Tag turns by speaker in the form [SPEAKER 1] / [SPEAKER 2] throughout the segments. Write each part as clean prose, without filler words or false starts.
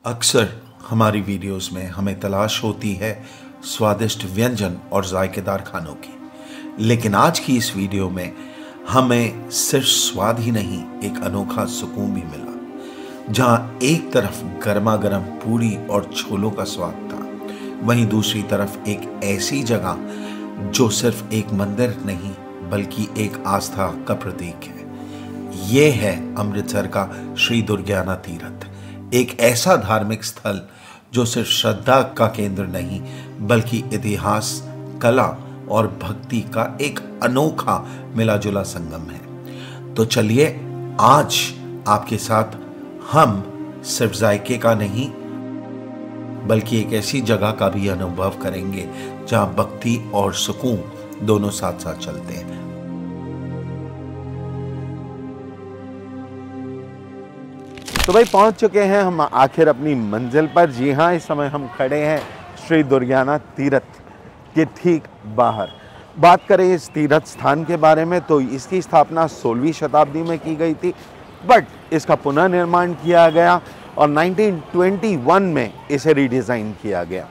[SPEAKER 1] अक्सर हमारी वीडियोस में हमें तलाश होती है स्वादिष्ट व्यंजन और जायकेदार खानों की, लेकिन आज की इस वीडियो में हमें सिर्फ स्वाद ही नहीं एक अनोखा सुकून भी मिला। जहां एक तरफ गर्मा गर्म पूरी और छोलों का स्वाद था, वहीं दूसरी तरफ एक ऐसी जगह जो सिर्फ एक मंदिर नहीं बल्कि एक आस्था का प्रतीक है। ये है अमृतसर का श्री दुर्गियाना तीर्थ, एक ऐसा धार्मिक स्थल जो सिर्फ श्रद्धा का केंद्र नहीं बल्कि इतिहास, कला और भक्ति का एक अनोखा मिला जुला संगम है। तो चलिए आज आपके साथ हम सिर्फ जायके का नहीं बल्कि एक ऐसी जगह का भी अनुभव करेंगे जहां भक्ति और सुकून दोनों साथ साथ चलते हैं।
[SPEAKER 2] तो भाई पहुंच चुके हैं हम आखिर अपनी मंजिल पर। जी हाँ, इस समय हम खड़े हैं श्री दुर्गियाना तीर्थ के ठीक बाहर। बात करें इस तीर्थ स्थान के बारे में तो इसकी स्थापना 16वीं शताब्दी में की गई थी, बट इसका पुनर्निर्माण किया गया और 1921 में इसे रीडिज़ाइन किया गया।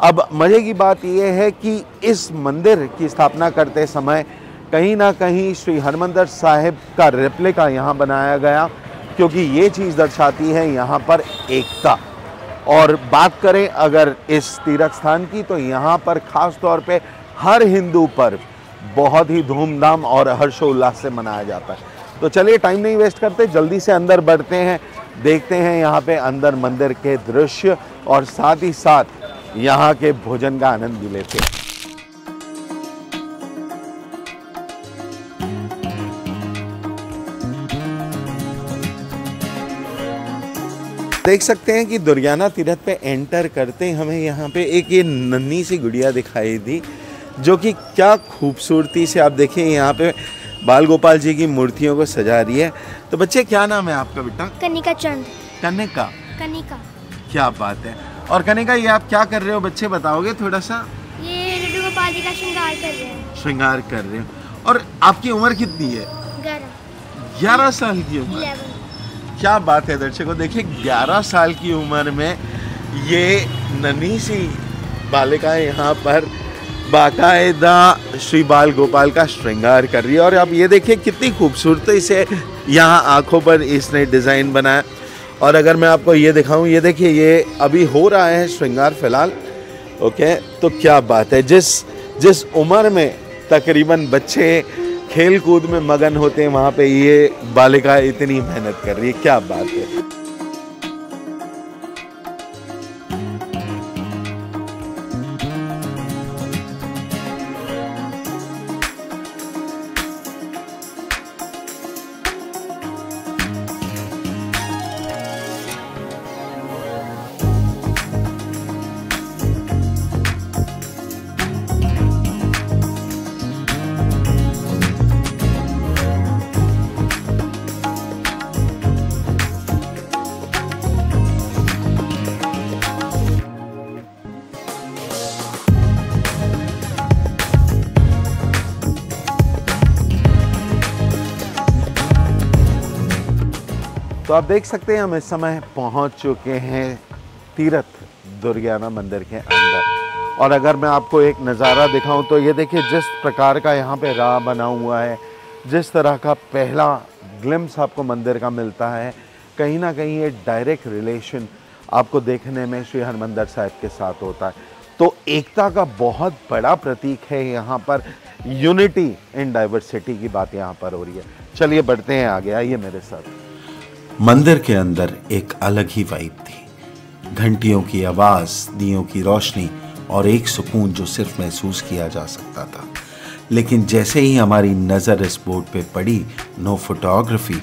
[SPEAKER 2] अब मज़े की बात यह है कि इस मंदिर की स्थापना करते समय कहीं ना कहीं श्री हरमंदिर साहिब का रेप्लिका यहाँ बनाया गया, क्योंकि ये चीज़ दर्शाती है यहाँ पर एकता। और बात करें अगर इस तीर्थ स्थान की तो यहाँ पर ख़ास तौर पे हर हिंदू पर्व बहुत ही धूमधाम और हर्षोल्लास से मनाया जाता है। तो चलिए टाइम नहीं वेस्ट करते, जल्दी से अंदर बढ़ते हैं, देखते हैं यहाँ पे अंदर मंदिर के दृश्य और साथ ही साथ यहाँ के भोजन का आनंद भी लेते हैं। देख सकते हैं कि दुर्गियाना तीर्थ पे एंटर करते हमें यहाँ पे एक ये नन्ही सी गुड़िया दिखाई दी, जो कि क्या खूबसूरती से आप देखिए यहाँ पे बाल गोपाल जी की मूर्तियों को सजा रही है। तो बच्चे क्या नाम है आपका बेटा?
[SPEAKER 3] कनिका चंद।
[SPEAKER 2] कनिका?
[SPEAKER 3] कनिका।
[SPEAKER 2] क्या बात है। और कनिका ये आप क्या कर रहे हो, बच्चे बताओगे थोड़ा सा?
[SPEAKER 3] ये लड्डू गोपाल जी का श्रृंगार कर रहे हैं।
[SPEAKER 2] श्रृंगार कर रहे हो। और आपकी उम्र कितनी है? 11 साल की उम्र।
[SPEAKER 3] 11।
[SPEAKER 2] क्या बात है दर्शकों, देखिए 11 साल की उम्र में ये नन्ही सी बालिकाएं यहाँ पर बाकायदा श्री बाल गोपाल का श्रृंगार कर रही है। और अब ये देखिए कितनी खूबसूरती से यहाँ आँखों पर इसने डिज़ाइन बनाया। और अगर मैं आपको ये दिखाऊं, ये देखिए ये अभी हो रहा है श्रृंगार फिलहाल। ओके, तो क्या बात है, जिस उम्र में तकरीबन बच्चे खेल कूद में मगन होते हैं वहाँ पे ये बालिका इतनी मेहनत कर रही है। क्या बात है। तो आप देख सकते हैं हम इस समय पहुंच चुके हैं तीर्थ दुर्गियाना मंदिर के अंदर। और अगर मैं आपको एक नज़ारा दिखाऊं तो ये देखिए जिस प्रकार का यहाँ पे राह बना हुआ है, जिस तरह का पहला ग्लिम्स आपको मंदिर का मिलता है, कहीं ना कहीं ये डायरेक्ट रिलेशन आपको देखने में श्री हरमंदिर साहिब के साथ होता है। तो एकता का बहुत बड़ा प्रतीक है यहाँ पर, यूनिटी इन डाइवर्सिटी की बात यहाँ पर हो रही है। चलिए बढ़ते हैं आगे, आइए मेरे साथ।
[SPEAKER 1] मंदिर के अंदर एक अलग ही वाइब थी, घंटियों की आवाज, दियों की रोशनी और एक सुकून जो सिर्फ महसूस किया जा सकता था। लेकिन जैसे ही हमारी नज़र इस बोर्ड पे पड़ी, नो फोटोग्राफी,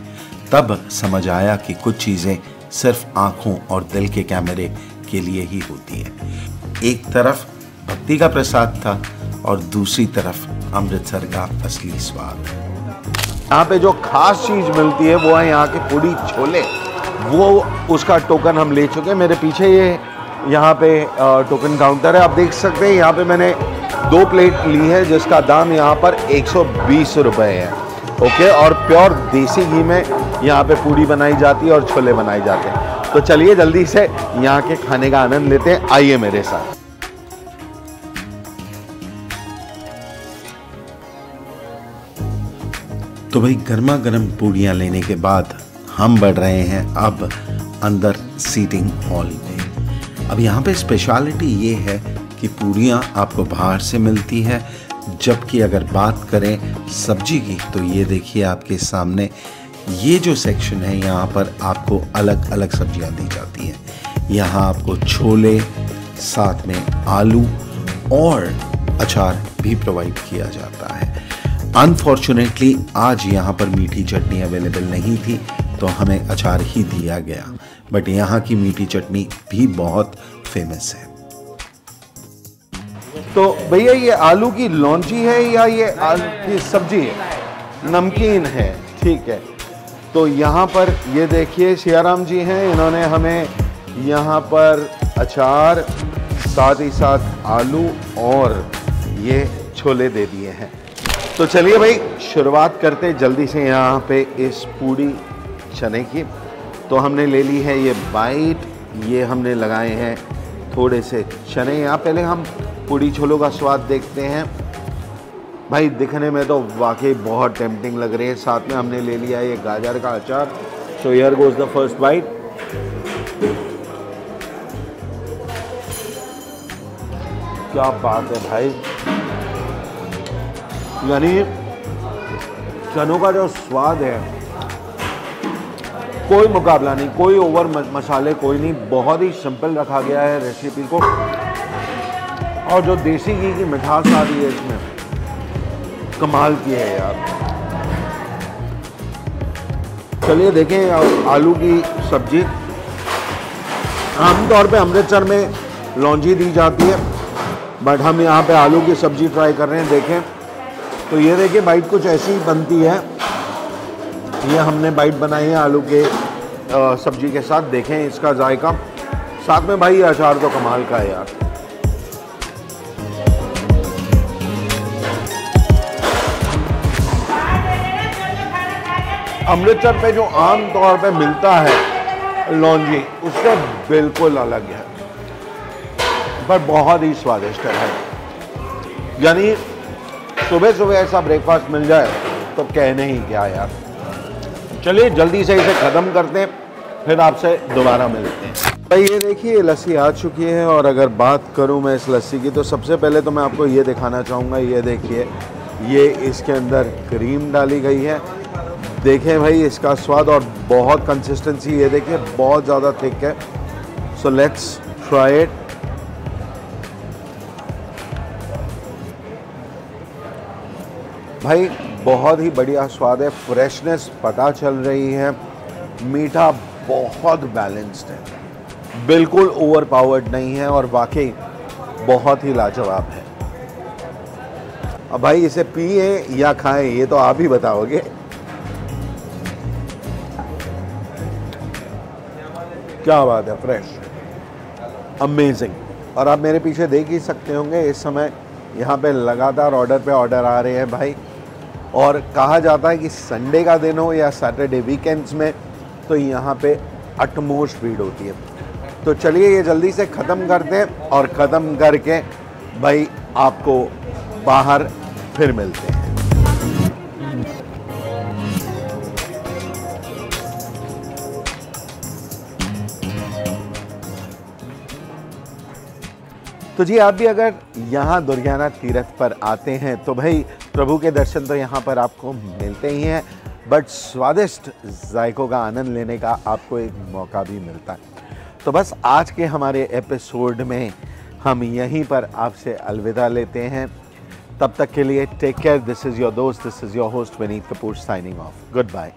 [SPEAKER 1] तब समझ आया कि कुछ चीज़ें सिर्फ आंखों और दिल के कैमरे के लिए ही होती हैं। एक तरफ भक्ति का प्रसाद था और दूसरी तरफ अमृतसर का असली स्वाद।
[SPEAKER 2] यहाँ पे जो खास चीज़ मिलती है वो है यहाँ के पूड़ी छोले। वो उसका टोकन हम ले चुके हैं। मेरे पीछे ये यहाँ पे टोकन काउंटर है, आप देख सकते हैं। यहाँ पे मैंने 2 प्लेट ली है जिसका दाम यहाँ पर 120 रुपये है। ओके, और प्योर देसी घी में यहाँ पे पूड़ी बनाई जाती है और छोले बनाए जाते हैं। तो चलिए जल्दी से यहाँ के खाने का आनंद लेते हैं, आइए मेरे साथ।
[SPEAKER 1] तो भाई गर्मा गर्म पूड़ियाँ लेने के बाद हम बढ़ रहे हैं अब अंदर सीटिंग हॉल में। अब यहाँ पे स्पेशलिटी ये है कि पूड़ियाँ आपको बाहर से मिलती है, जबकि अगर बात करें सब्जी की तो ये देखिए आपके सामने ये जो सेक्शन है यहाँ पर आपको अलग अलग सब्जियाँ दी जाती हैं। यहाँ आपको छोले, साथ में आलू और अचार भी प्रोवाइड किया जाता है। अनफॉर्चुनेटली आज यहाँ पर मीठी चटनी अवेलेबल नहीं थी तो हमें अचार ही दिया गया, बट यहाँ की मीठी चटनी भी बहुत फेमस है।
[SPEAKER 2] तो भैया ये आलू की लौंजी है या ये आलू की सब्जी है? नमकीन है, ठीक है। तो यहाँ पर ये देखिए सियाराम जी हैं, इन्होंने हमें यहाँ पर अचार साथ ही साथ आलू और ये छोले दे दिए हैं। तो चलिए भाई शुरुआत करते जल्दी से यहाँ पे इस पूड़ी चने की। तो हमने ले ली है ये बाइट, ये हमने लगाए हैं थोड़े से चने यहाँ। पहले हम पूड़ी छोलों का स्वाद देखते हैं। भाई दिखने में तो वाकई बहुत टेम्पटिंग लग रही है। साथ में हमने ले लिया ये गाजर का अचार। So here goes the first bite. क्या बात है भाई, यानी चनों का जो स्वाद है कोई मुकाबला नहीं, कोई ओवर मसाले कोई नहीं, बहुत ही सिंपल रखा गया है रेसिपी को। और जो देसी घी की मिठास आ रही है इसमें, कमाल की है यार। चलिए देखें आलू की सब्जी। आमतौर पे अमृतसर में लौंजी दी जाती है, बट हम यहाँ पे आलू की सब्जी ट्राई कर रहे हैं। देखें तो ये देखिए बाइट कुछ ऐसी ही बनती है। ये हमने बाइट बनाई है आलू के सब्जी के साथ। देखें इसका जायका, साथ में भाई अचार तो कमाल का है यार। अमृतसर पे जो आम तौर पे मिलता है लौंजी, उससे बिल्कुल अलग है, पर बहुत ही स्वादिष्ट है। यानी सुबह सुबह ऐसा ब्रेकफास्ट मिल जाए तो कहने ही क्या यार। चलिए जल्दी से इसे ख़त्म करते हैं, फिर आपसे दोबारा मिलते हैं। भाई ये देखिए लस्सी आ चुकी है, और अगर बात करूं मैं इस लस्सी की तो सबसे पहले तो मैं आपको ये दिखाना चाहूँगा। ये देखिए, ये इसके अंदर क्रीम डाली गई है। देखें भाई इसका स्वाद और बहुत कंसिस्टेंसी, ये देखिए बहुत ज़्यादा थिक है। So let's try it. भाई बहुत ही बढ़िया स्वाद है, फ्रेशनेस पता चल रही है, मीठा बहुत बैलेंस्ड है, बिल्कुल ओवर पावर्ड नहीं है, और वाकई बहुत ही लाजवाब है। अब भाई इसे पिए या खाएं ये तो आप ही बताओगे। क्या बात है, फ्रेश, अमेजिंग। और आप मेरे पीछे देख ही सकते होंगे इस समय यहाँ पे लगातार ऑर्डर पे ऑर्डर आ रहे हैं भाई। और कहा जाता है कि संडे का दिन हो या सैटरडे वीकेंड्स में तो यहाँ पे अटमोस्ट भीड़ होती है। तो चलिए ये जल्दी से ख़त्म करते हैं, और ख़त्म करके भाई आपको बाहर फिर मिलते हैं। तो जी आप भी अगर यहाँ दुर्गियाना तीर्थ पर आते हैं तो भाई प्रभु के दर्शन तो यहाँ पर आपको मिलते ही हैं, बट स्वादिष्ट जायकों का आनंद लेने का आपको एक मौका भी मिलता है। तो बस आज के हमारे एपिसोड में हम यहीं पर आपसे अलविदा लेते हैं। तब तक के लिए take care. This is your दोस्त, this is your host Vineet Kapoor signing off. Good bye.